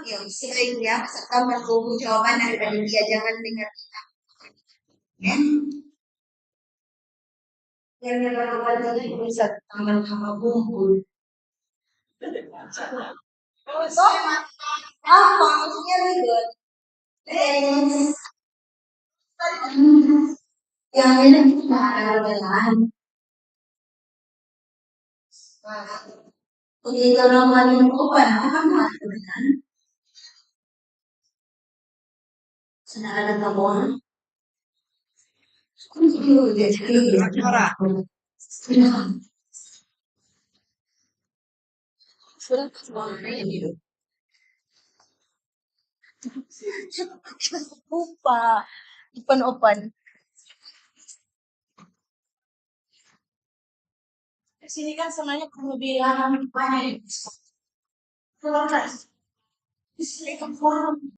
Ya, sering ya, serta menunggu jawaban daripada dia jangan dengar ya. Yang jawaban tadi bisa tambah sama bumbu. So, apa maksudnya ribet? Yang ini kita ada perbedaan. Begitu orang yang open, apa nggak perbedaan? Sudah ada temuan. Sudah. Lupa. Open. Di sini kan sebenarnya kelebihan banyak. Di sini kan forum.